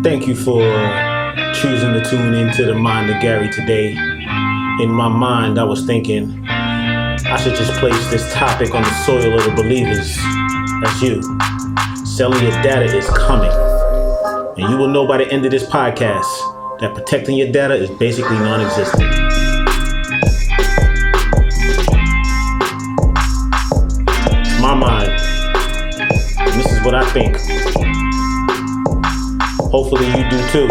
Thank you for choosing to tune into the Mind of Gary today. In my mind, I was thinking I should just place this topic on the soil of the believers. That's you. Selling your data is coming. And you will know by the end of this podcast that protecting your data is basically non-existent. It's my mind. And this is what I think. Hopefully you do too.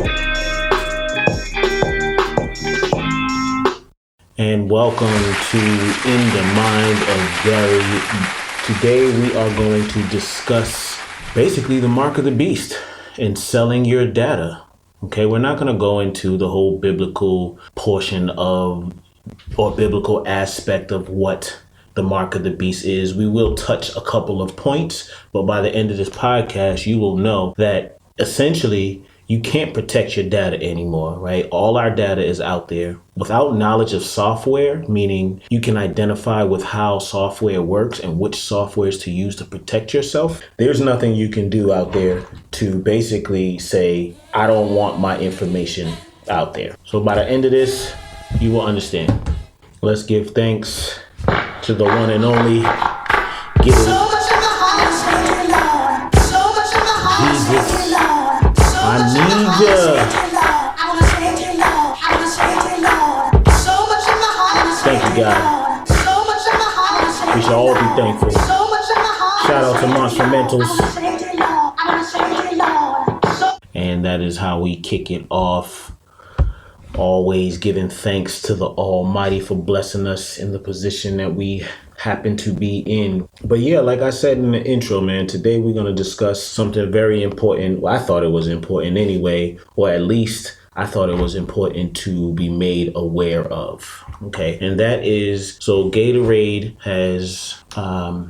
And welcome to In the Mind of Gary. Today we are going to discuss basically the mark of the beast in selling your data. Okay, we're not going to go into the whole biblical portion of or biblical aspect of what the mark of the beast is. We will touch a couple of points, but by the end of this podcast, you will know that essentially you can't protect your data anymore, right? All our data is out there. Without knowledge of software, meaning you can identify with how software works and which softwares to use to protect yourself, there's nothing you can do out there to basically say, I don't want my information out there. So by the end of this, you will understand. Let's give thanks to the one and only. Give it. Jesus. I need ya. Thank you, God. We should all be thankful. Shout out to Monstrumentals. And that is how we kick it off. Always giving thanks to the Almighty for blessing us in the position that we happen to be in. But yeah, like I said in the intro, man, today we're going to discuss something very important. Well, I thought it was important anyway, or at least I thought it was important to be made aware of. Okay. And that is, so Gatorade has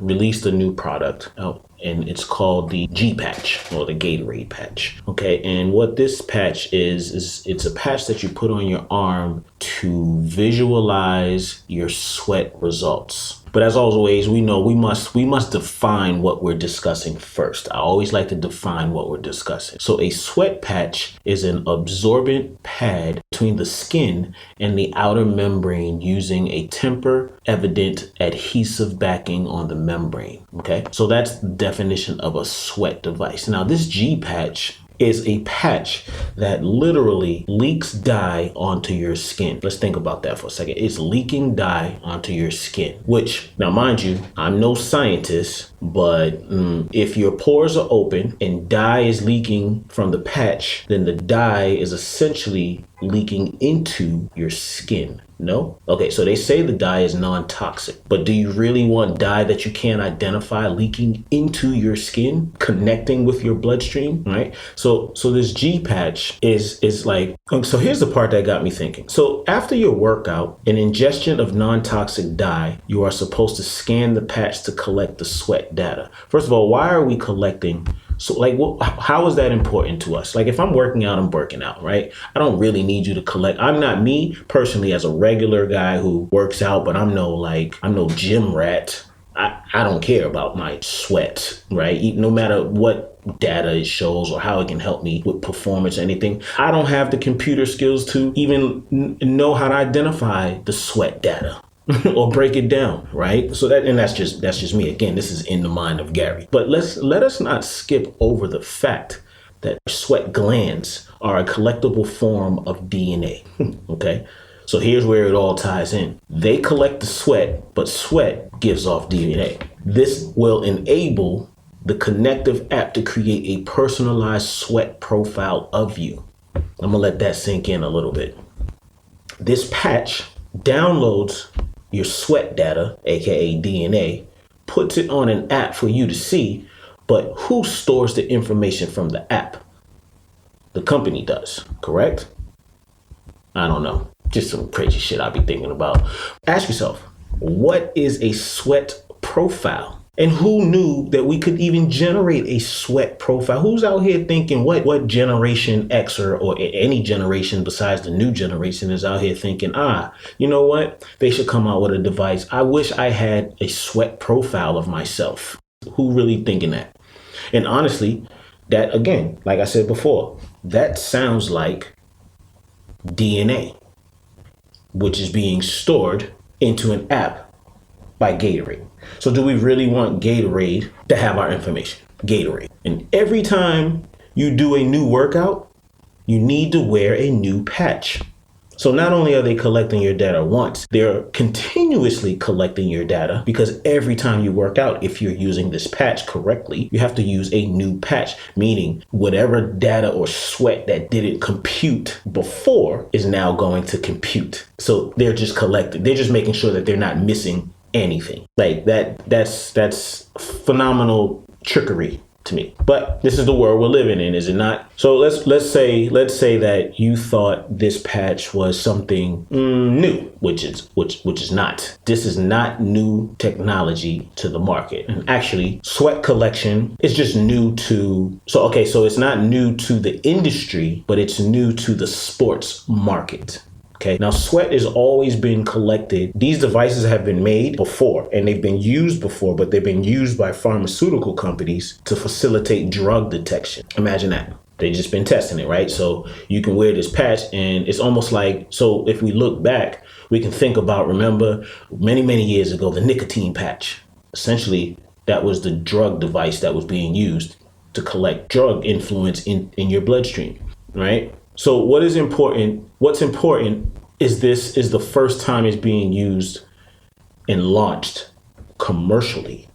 released a new product out. And it's called the G patch or the Gatorade patch. Okay. And what this patch is it's a patch that you put on your arm to visualize your sweat results. But as always, we know we must define what we're discussing first. I always like to define what we're discussing. So a sweat patch is an absorbent pad between the skin and the outer membrane using a temper-evident adhesive backing on the membrane. Okay, so that's the definition of a sweat device. Now, this G patch is a patch that literally leaks dye onto your skin. Let's think about that for a second. It's leaking dye onto your skin, which, now mind you, I'm no scientist, but if your pores are open and dye is leaking from the patch, then the dye is essentially leaking into your skin. No? Okay, so they say the dye is non-toxic, but do you really want dye that you can't identify leaking into your skin, connecting with your bloodstream, right? So this G patch is like, so here's the part that got me thinking. So after your workout, an ingestion of non-toxic dye, you are supposed to scan the patch to collect the sweat data. First of all, why are we collecting? So like, how is that important to us? Like if I'm working out, I'm working out, right? I don't really need you to collect. I'm not me personally as a regular guy who works out, but I'm no gym rat. I don't care about my sweat, right? No matter what data it shows or how it can help me with performance or anything. I don't have the computer skills to even know how to identify the sweat data. Or break it down, right? So that's just me. Again, this is In the Mind of Gary. But let us not skip over the fact that sweat glands are a collectible form of DNA. Okay, so here's where it all ties in. They collect the sweat, but sweat gives off DNA. This will enable the Connective app to create a personalized sweat profile of you. I'm gonna let that sink in a little bit. This patch downloads your sweat data, aka DNA, puts it on an app for you to see, but who stores the information from the app? The company does, correct? I don't know. Just some crazy shit I be thinking about. Ask yourself, what is a sweat profile? And who knew that we could even generate a sweat profile? Who's out here thinking what generation X or any generation besides the new generation is out here thinking, you know what? They should come out with a device. I wish I had a sweat profile of myself. Who really thinking that? And honestly, that again, like I said before, That sounds like DNA, which is being stored into an app by Gatorade. So do we really want Gatorade to have our information? Gatorade. And every time you do a new workout, you need to wear a new patch. So not only are they collecting your data once, they're continuously collecting your data, because every time you work out, if you're using this patch correctly, you have to use a new patch, meaning whatever data or sweat that didn't compute before is now going to compute. So they're just collecting. They're just making sure that they're not missing anything. Like that's phenomenal trickery to me. But this is the world we're living in, is it not? So let's say that you thought this patch was something new, which is not. This is not new technology to the market. And actually, sweat collection is just new to. So it's not new to the industry, but it's new to the sports market. Okay. Now, sweat has always been collected. These devices have been made before and they've been used before, but they've been used by pharmaceutical companies to facilitate drug detection. Imagine that. They've just been testing it, right? So you can wear this patch and it's almost like, so if we look back, we can think about, remember many, many years ago, the nicotine patch. Essentially, that was the drug device that was being used to collect drug influence in your bloodstream, right? So what's important is this is the first time it's being used and launched commercially.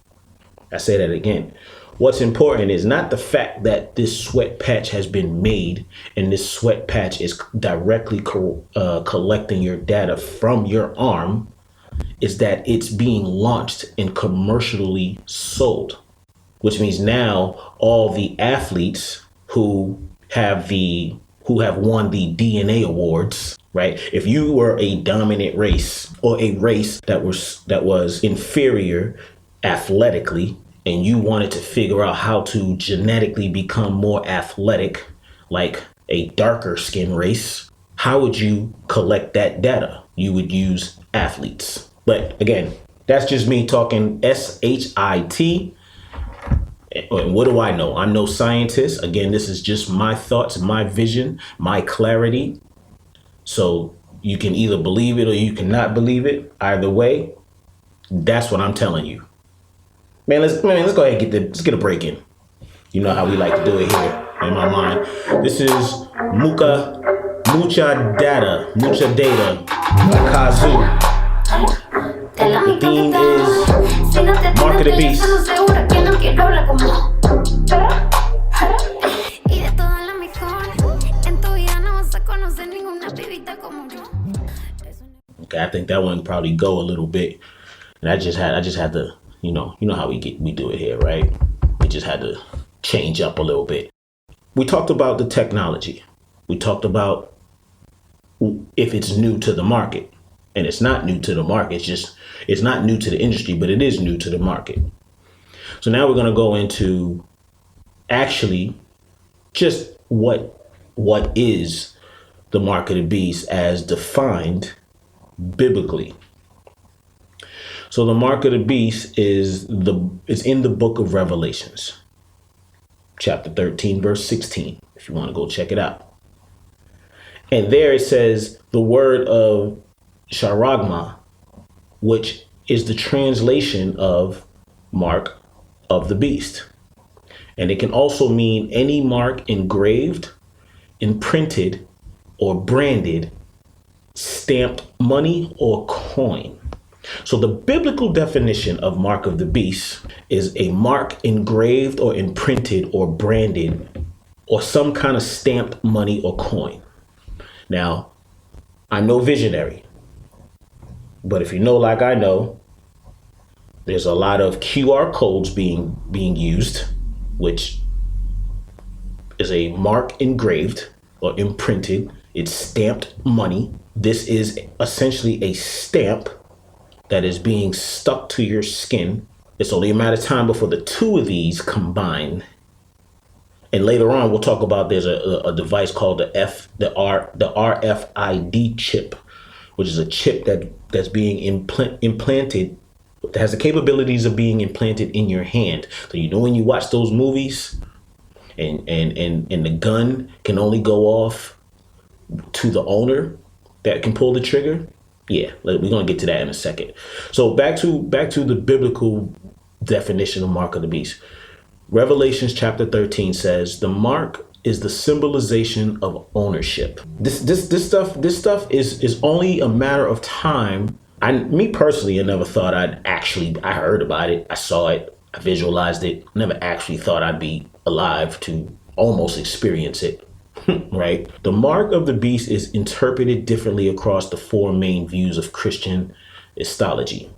I say that again. What's important is not the fact that this sweat patch has been made and this sweat patch is directly collecting your data from your arm, is that it's being launched and commercially sold, which means now all the athletes who have won the DNA awards, right? If you were a dominant race or a race that was inferior athletically, and you wanted to figure out how to genetically become more athletic, like a darker skin race, how would you collect that data? You would use athletes. But again, that's just me talking SHIT. And what do I know? I'm no scientist. Again, this is just my thoughts, my vision, my clarity. So you can either believe it or you cannot believe it. Either way, that's what I'm telling you. Man, let's go ahead and let's get a break in. You know how we like to do it here in my mind. This is Mucha Data by Kazoo. The theme is Mark of the Beast. Okay, I think that one probably go a little bit. And I just had to, you know how we do it here, right? We just had to change up a little bit. We talked about the technology. We talked about if it's new to the market. And it's not new to the market. It's not new to the industry, but it is new to the market. So now we're going to go into actually just what is the mark of the beast as defined biblically. So the mark of the beast is in the book of Revelations, chapter 13, verse 16, if you want to go check it out. And there it says the word of Charagma, which is the translation of mark of the beast. And it can also mean any mark engraved, imprinted, or branded, stamped money or coin. So the biblical definition of mark of the beast is a mark engraved or imprinted or branded or some kind of stamped money or coin. Now, I'm no visionary. But if you know, like I know, there's a lot of QR codes being used, which is a mark engraved or imprinted. It's stamped money. This is essentially a stamp that is being stuck to your skin. It's only a matter of time before the two of these combine. And later on, we'll talk about there's a device called the RFID chip, which is a chip that's being implanted, that has the capabilities of being implanted in your hand. So when you watch those movies and the gun can only go off to the owner that can pull the trigger. Yeah, we're gonna get to that in a second. So back to the biblical definition of mark of the beast. Revelations chapter 13 says the mark is the symbolization of ownership. This stuff is only a matter of time. Me personally, I never thought I heard about it, I saw it, I visualized it, never actually thought I'd be alive to almost experience it. Right? The mark of the beast is interpreted differently across the four main views of Christian Christology.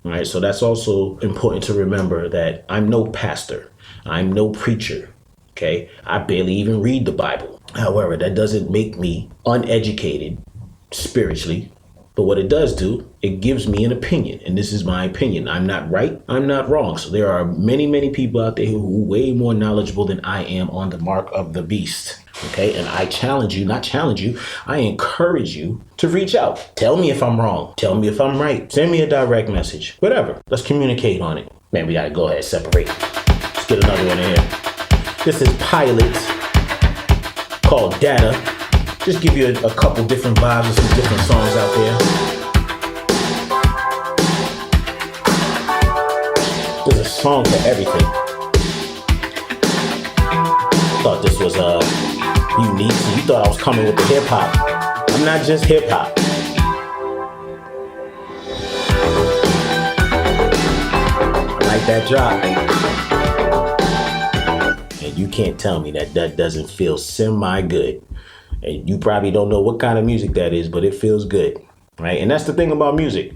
All right, so that's also important to remember that I'm no pastor, I'm no preacher. Okay, I barely even read the Bible. However, that doesn't make me uneducated spiritually. But what it does do, it gives me an opinion. And this is my opinion. I'm not right. I'm not wrong. So there are many, many people out there who are way more knowledgeable than I am on the mark of the beast. Okay. And I challenge you, not challenge you, I encourage you to reach out. Tell me if I'm wrong. Tell me if I'm right. Send me a direct message. Whatever. Let's communicate on it. Man, we got to go ahead and separate. Let's get another one in here. This is Pilot called Data. Just give you a couple different vibes of some different songs out there. There's a song for everything. Thought this was unique. So you thought I was coming with the hip hop. I'm not just hip hop. I like that drop. And you can't tell me that doesn't feel semi good. And you probably don't know what kind of music that is, but it feels good, right? And that's the thing about music.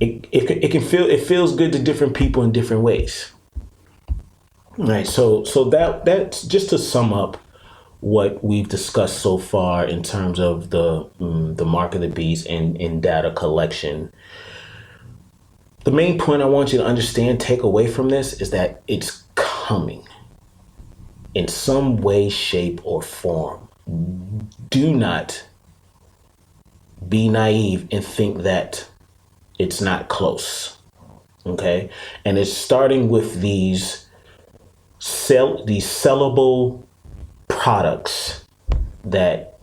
It feels good to different people in different ways, right? So that's just to sum up what we've discussed so far in terms of the mark of the beast and data collection. The main point I want you to understand, take away from this, is that it's coming. In some way, shape, or form. Do not be naive and think that it's not close. Okay? And it's starting with these sellable products that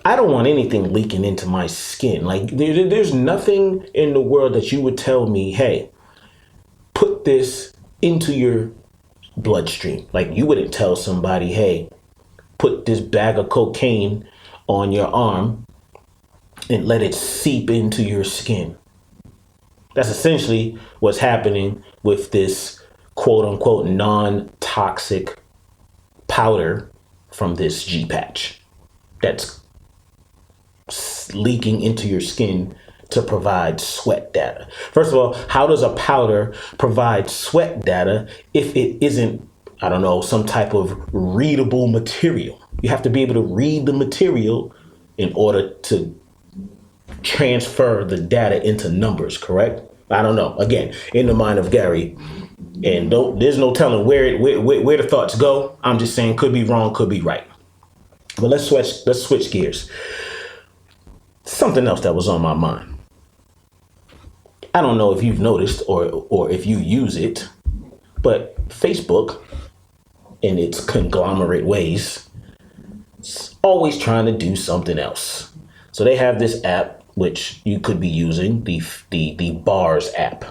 I don't want anything leaking into my skin. Like there's nothing in the world that you would tell me, hey, put this into your bloodstream. Like you wouldn't tell somebody, hey, put this bag of cocaine on your arm and let it seep into your skin. That's essentially what's happening with this quote unquote non-toxic powder from this G patch that's leaking into your skin to provide sweat data. First of all, how does a powder provide sweat data if it isn't, I don't know, some type of readable material? You have to be able to read the material in order to transfer the data into numbers, correct? I don't know. Again, in the mind of Gary, and there's no telling where the thoughts go. I'm just saying, could be wrong, could be right. But let's switch gears. Something else that was on my mind. I don't know if you've noticed or if you use it, but Facebook, in its conglomerate ways, is always trying to do something else. So they have this app which you could be using, the Bars app,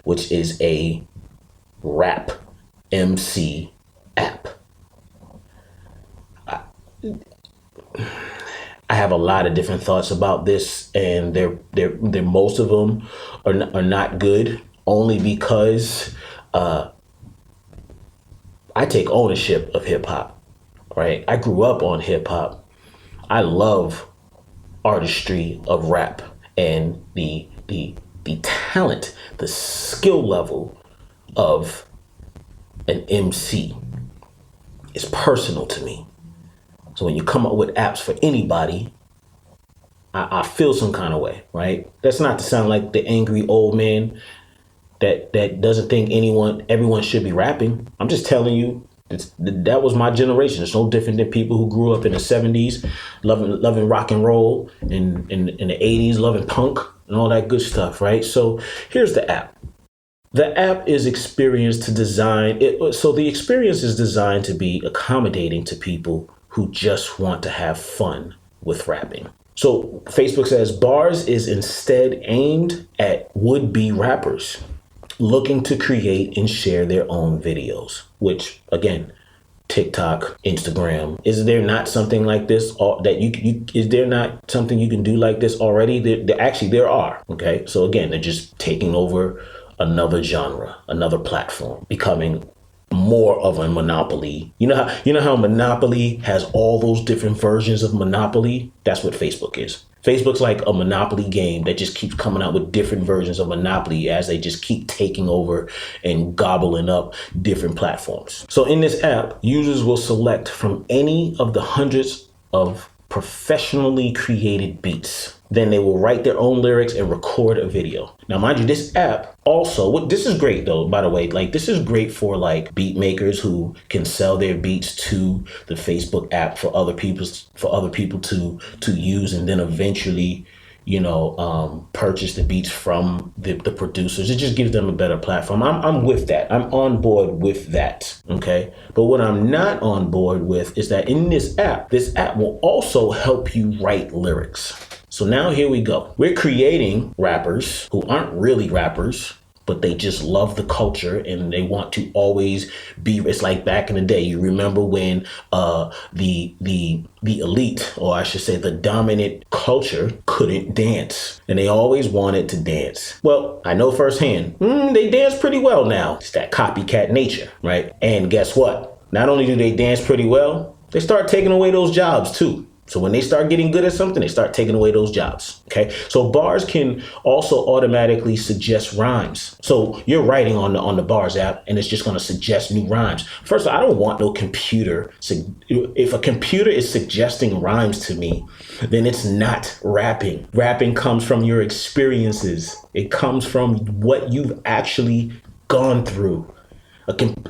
which is a rap MC app. I have a lot of different thoughts about this, and they're most of them are not good, only because I take ownership of hip hop, right? I grew up on hip hop. I love artistry of rap and the talent, the skill level of an MC is personal to me. So when you come up with apps for anybody, I feel some kind of way, right? That's not to sound like the angry old man that doesn't think everyone should be rapping. I'm just telling you, that was my generation. It's no different than people who grew up in the 70s, loving rock and roll, and in the 80s, loving punk and all that good stuff, right? So here's the app. The app is experienced to design it. So the experience is designed to be accommodating to people who just want to have fun with rapping. So Facebook says Bars is instead aimed at would-be rappers looking to create and share their own videos, which again, TikTok, Instagram. Is there not something like this that is there not something you can do like this already? Actually, there are. Okay. So again, they're just taking over another genre, another platform, becoming more of a monopoly. You know how Monopoly has all those different versions of Monopoly? That's what Facebook is. Facebook's like a Monopoly game that just keeps coming out with different versions of Monopoly as they just keep taking over and gobbling up different platforms. So in this app, users will select from any of the hundreds of professionally created beats. Then they will write their own lyrics and record a video. Now, mind you, this app also, this is great though, by the way, like this is great for like beat makers who can sell their beats to the Facebook app for other people to use, and then eventually, purchase the beats from the producers. It just gives them a better platform. I'm with that. I'm on board with that. Okay. But what I'm not on board with is that in this app will also help you write lyrics. So now here we go. We're creating rappers who aren't really rappers, but they just love the culture and they want to always be. It's like back in the day. You remember when the elite, or I should say the dominant culture, couldn't dance, and they always wanted to dance. Well, I know firsthand, they dance pretty well now. It's that copycat nature, right? And guess what? Not only do they dance pretty well, they start taking away those jobs too. So when they start getting good at something, they start taking away those jobs. Okay. So Bars can also automatically suggest rhymes. So you're writing on the Bars app and it's just going to suggest new rhymes. First of all, I don't want no computer. If a computer is suggesting rhymes to me, then it's not rapping. Rapping comes from your experiences. It comes from what you've actually gone through.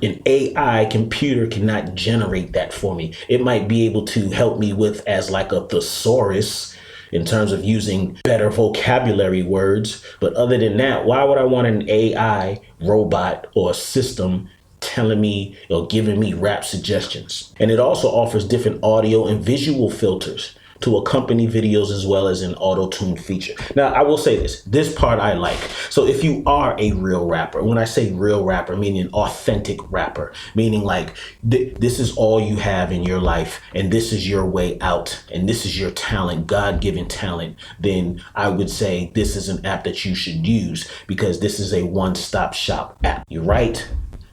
An AI computer cannot generate that for me. It might be able to help me with as like a thesaurus in terms of using better vocabulary words. But other than that, why would I want an AI robot or system telling me or giving me rap suggestions? And it also offers different audio and visual filters to accompany videos, as well as an auto-tune feature. Now, I will say this part I like. So if you are a real rapper, when I say real rapper, meaning an authentic rapper, meaning like this is all you have in your life and this is your way out and this is your talent, God-given talent, then I would say this is an app that you should use, because this is a one-stop shop app. You write,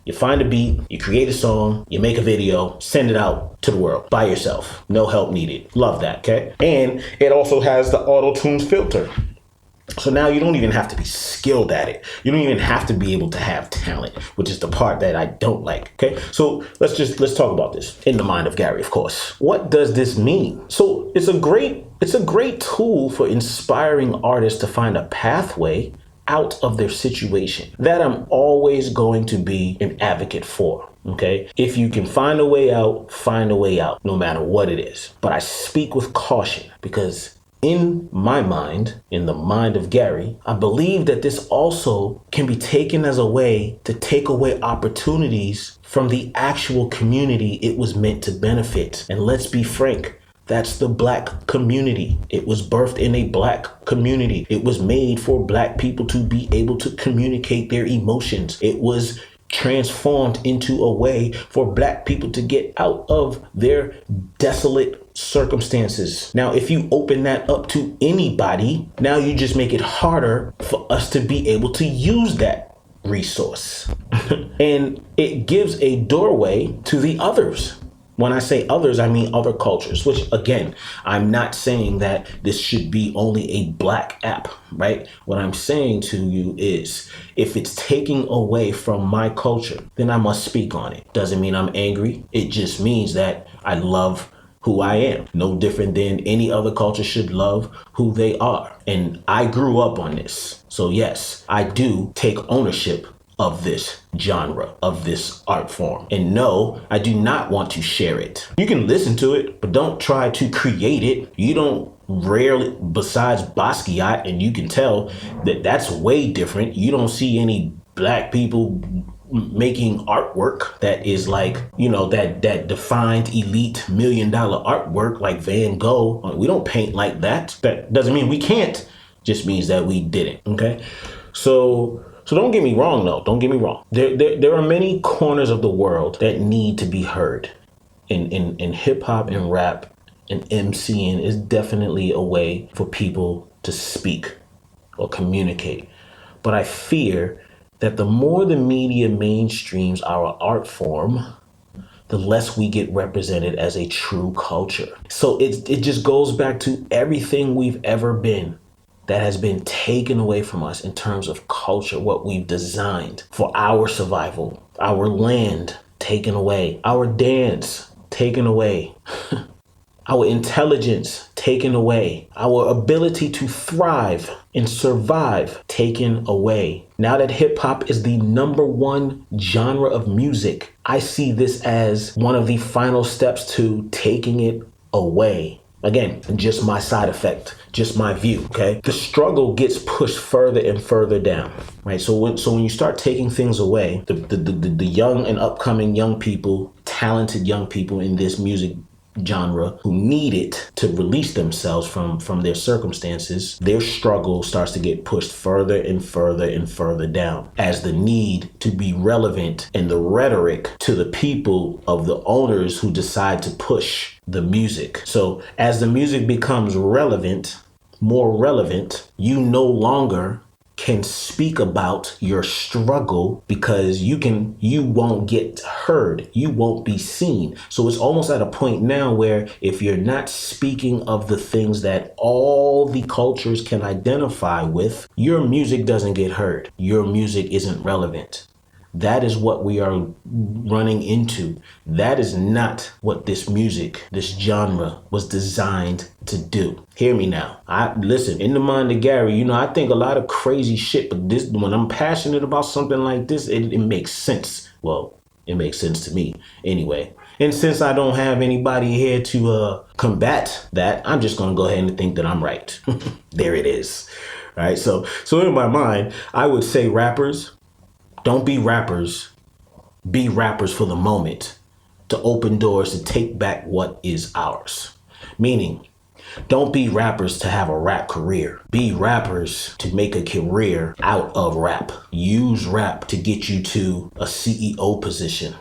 you find a beat, you create a song, you make a video, send it out to the world by yourself. No help needed. Love that, okay? And it also has the auto-tune filter. So now you don't even have to be skilled at it. You don't even have to be able to have talent, which is the part that I don't like, okay? So let's talk about this in the mind of Gary, of course. What does this mean? So it's a great tool for inspiring artists to find a pathway out of their situation. That I'm always going to be an advocate for. Okay. If you can find a way out, no matter what it is. But I speak with caution, because in my mind, in the mind of Gary, I believe that this also can be taken as a way to take away opportunities from the actual community it was meant to benefit. And let's be frank, that's the Black community. It was birthed in a Black community. It was made for Black people to be able to communicate their emotions. It was transformed into a way for Black people to get out of their desolate circumstances. Now, if you open that up to anybody, now you just make it harder for us to be able to use that resource. And it gives a doorway to the others. When I say others, I mean other cultures, which again, I'm not saying that this should be only a Black app, right? What I'm saying to you is, if it's taking away from my culture, then I must speak on it. Doesn't mean I'm angry. It just means that I love who I am. No different than any other culture should love who they are. And I grew up on this. So yes, I do take ownership of this genre, of this art form. And no, I do not want to share it. You can listen to it, but don't try to create it. You don't besides Basquiat, and you can tell that that's way different. You don't see any black people making artwork that is like, that defined elite $1 million artwork like Van Gogh. We don't paint like that. That doesn't mean we can't, just means that we didn't. Okay. So don't get me wrong, though. Don't get me wrong. There are many corners of the world that need to be heard. In hip hop and rap and MCing is definitely a way for people to speak or communicate. But I fear that the more the media mainstreams our art form, the less we get represented as a true culture. So it just goes back to everything we've ever been that has been taken away from us in terms of culture, what we've designed for our survival, our land taken away, our dance taken away, our intelligence taken away, our ability to thrive and survive taken away. Now that hip hop is the #1 genre of music, I see this as one of the final steps to taking it away. Again, just my side effect, just my view, okay? The struggle gets pushed further and further down, right? So when you start taking things away, the young and upcoming young people, talented young people in this music genre who need it to release themselves from their circumstances, their struggle starts to get pushed further and further and further down as the need to be relevant and the rhetoric to the people of the owners who decide to push the music. So as the music becomes relevant, more relevant, you no longer can speak about your struggle because you won't get heard. You won't be seen. So it's almost at a point now where if you're not speaking of the things that all the cultures can identify with, your music doesn't get heard. Your music isn't relevant. That is what we are running into. That is not what this music, this genre was designed to do. Hear me now. Listen, in the mind of Gary, I think a lot of crazy shit, but when I'm passionate about something like this, it makes sense. Well, it makes sense to me anyway. And since I don't have anybody here to combat that, I'm just going to go ahead and think that I'm right. There it is. All right. So in my mind, I would say rappers, don't be rappers, be rappers for the moment to open doors to take back what is ours. Meaning, don't be rappers to have a rap career. Be rappers to make a career out of rap. Use rap to get you to a CEO position.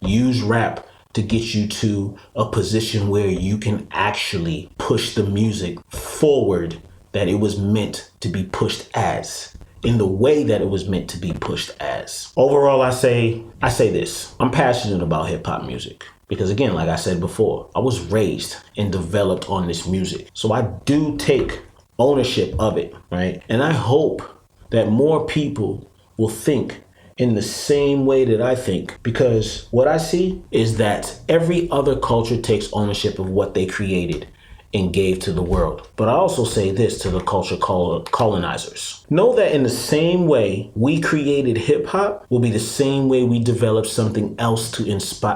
Use rap to get you to a position where you can actually push the music forward that it was meant to be pushed as, in the way that it was meant to be pushed as. Overall, I say this. I'm passionate about hip hop music because, again, like I said before, I was raised and developed on this music. So I do take ownership of it, right? And I hope that more people will think in the same way that I think, because what I see is that every other culture takes ownership of what they created and gave to the world. But I also say this to the culture colonizers. Know that in the same way we created hip hop will be the same way we develop something else to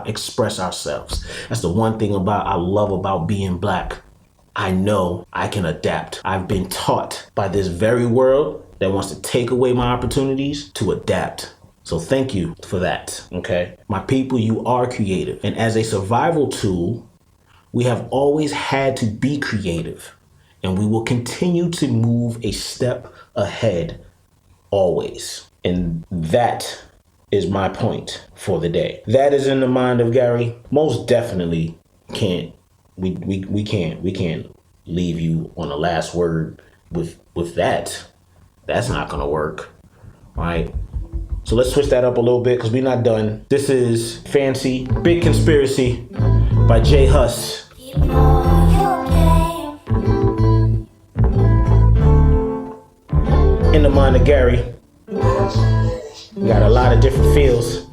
express ourselves. That's the one thing I love about being black. I know I can adapt. I've been taught by this very world that wants to take away my opportunities to adapt. So thank you for that, okay? My people, you are creative. And as a survival tool, we have always had to be creative, and we will continue to move a step ahead always. And that is my point for the day. That is in the mind of Gary. Most definitely we can't leave you on the last word with that. That's not gonna work, right? So let's switch that up a little bit because we're not done. This is Fancy Big Conspiracy by J Hus. In the mind of Gary, we got a lot of different feels.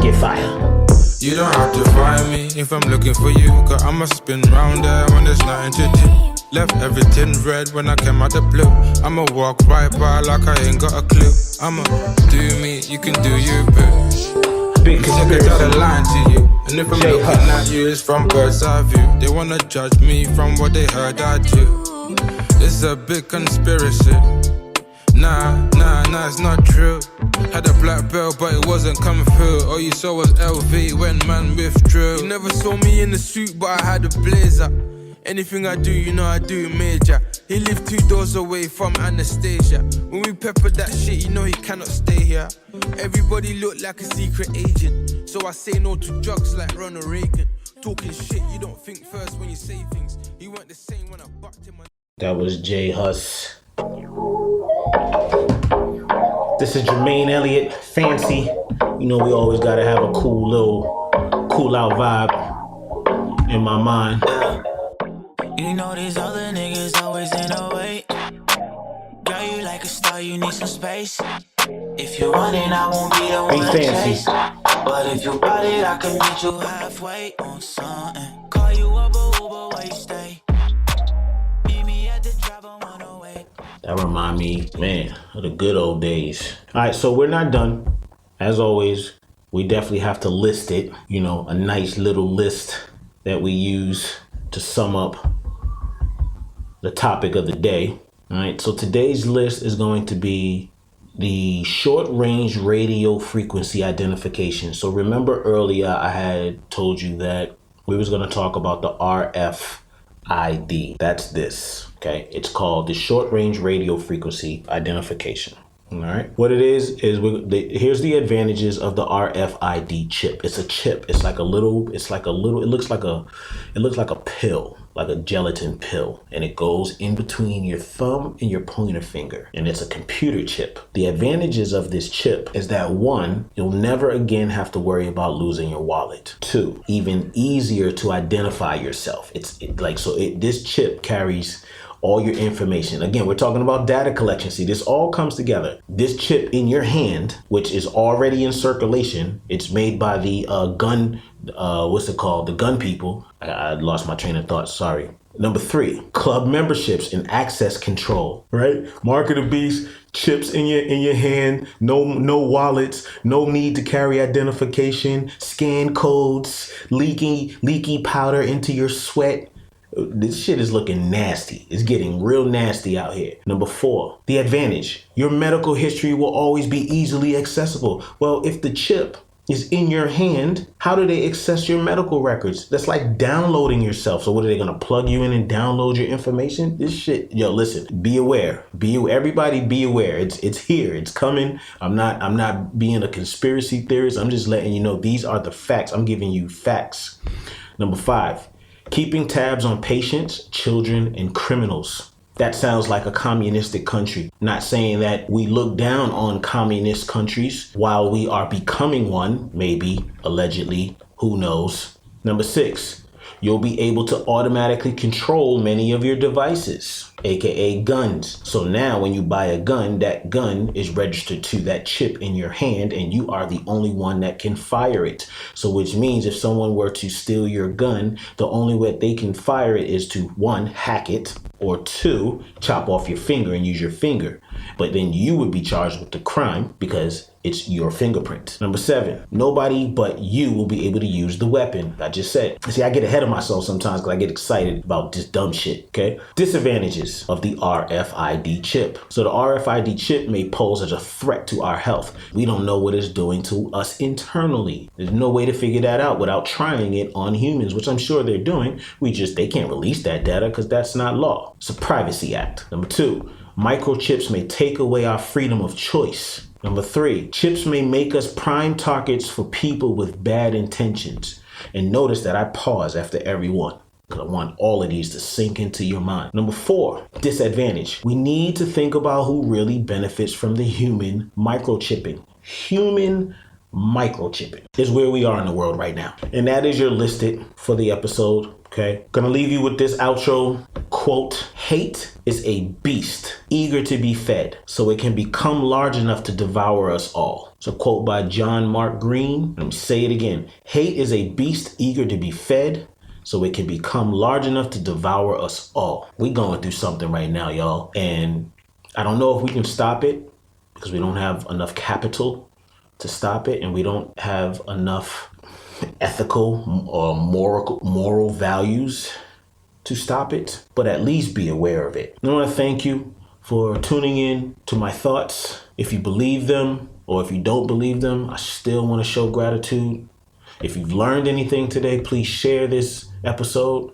Get fire. You don't have to find me if I'm looking for you, cause I must spin round there when there's nothing to do. Left everything red when I came out the blue. I'ma walk right by like I ain't got a clue. I'ma do me, you can do you, boo. Big Conspiracy. I'm a line to you. And if I'm looking at you, it's from bird's eye view. They wanna judge me from what they heard I do. It's a big conspiracy. Nah, it's not true. Had a black belt, but it wasn't coming through. All you saw was LV when man withdrew. You never saw me in the suit, but I had a blazer. Anything I do, you know I do major. He lived 2 doors away from Anastasia. When we peppered that shit, you know he cannot stay here. Everybody looked like a secret agent, so I say no to drugs like Ronald Reagan. Talking shit, you don't think first when you say things. You weren't the same when I bucked him. That was J Hus. This is Jermaine Elliott, Fancy. You know we always gotta have a cool out vibe in my mind. You know these other niggas always in a way. Girl, you like a star, you need some space. If you're running, I won't be the one to chase. But if you got it, I can meet you halfway on something. Call you up a Uber, where you stay. Meet me at the drive, I wanna wait. That remind me, man, of the good old days. All right, so we're not done. As always, we definitely have to list it. You know, a nice little list that we use to sum up the topic of the day. All right, so today's list is going to be the short range radio frequency identification. So remember earlier I had told you that we was going to talk about the RFID. That's this, okay? It's called the short range radio frequency identification. All right. What it is here's the advantages of the RFID chip. It's a chip. It looks like a pill, like a gelatin pill, and it goes in between your thumb and your pointer finger, and it's a computer chip. The advantages of this chip is that 1, you'll never again have to worry about losing your wallet. 2, even easier to identify yourself. This chip carries all your information. Again, we're talking about data collection. See, this all comes together. This chip in your hand, which is already in circulation, it's made by the the gun people. I lost my train of thought, sorry. Number 3, club memberships and access control, right? Mark of the beast, chips in your hand, no wallets, no need to carry identification, scan codes, leaky powder into your sweat. This shit is looking nasty. It's getting real nasty out here. Number 4, the advantage. Your medical history will always be easily accessible. Well, if the chip is in your hand, how do they access your medical records? That's like downloading yourself. So what are they gonna plug you in and download your information? This shit, yo, listen, be aware. Everybody be aware. It's here, it's coming. I'm not being a conspiracy theorist. I'm just letting you know these are the facts. I'm giving you facts. Number 5, keeping tabs on patients, children, and criminals. That sounds like a communistic country. Not saying that we look down on communist countries while we are becoming one, maybe, allegedly, who knows. Number 6, you'll be able to automatically control many of your devices, aka guns. So now when you buy a gun, that gun is registered to that chip in your hand and you are the only one that can fire it. So which means if someone were to steal your gun, the only way they can fire it is to 1, hack it, or 2, chop off your finger and use your finger. But then you would be charged with the crime because it's your fingerprint. Number 7, nobody but you will be able to use the weapon. I just said. See, I get ahead of myself sometimes because I get excited about this dumb shit, okay? Disadvantages of the RFID chip. So the RFID chip may pose as a threat to our health. We don't know what it's doing to us internally. There's no way to figure that out without trying it on humans, which I'm sure they're doing. They can't release that data because that's not law. It's a Privacy Act. Number 2, microchips may take away our freedom of choice. Number 3, chips may make us prime targets for people with bad intentions. And notice that I pause after every one because I want all of these to sink into your mind. Number 4, disadvantage. We need to think about who really benefits from the human microchipping. Human microchipping is where we are in the world right now. And that is your listed for the episode. Okay, gonna leave you with this outro quote. Hate is a beast eager to be fed, so it can become large enough to devour us all. It's a quote by John Mark Green. Let me say it again. Hate is a beast eager to be fed, so it can become large enough to devour us all. We going through something right now, y'all. And I don't know if we can stop it because we don't have enough capital to stop it, and we don't have enough ethical or moral values to stop it, but at least be aware of it. I want to thank you for tuning in to my thoughts. If you believe them or if you don't believe them, I still want to show gratitude. If you've learned anything today, please share this episode.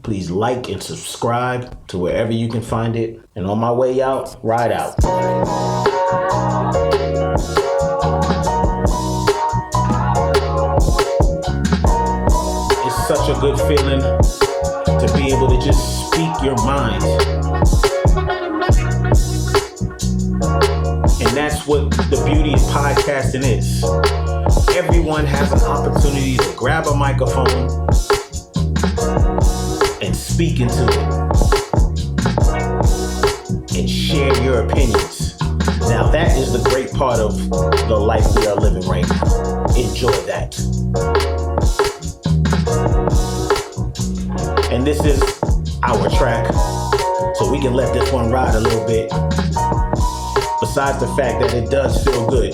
Please like and subscribe to wherever you can find it. And on my way out, ride out. It's such a good feeling to be able to just speak your mind. And that's what the beauty of podcasting is. Everyone has an opportunity to grab a microphone and speak into it and share your opinions. Now that is the great part of the life we are living right now. Enjoy that. And this is our track, so we can let this one ride a little bit. Besides the fact that it does feel good.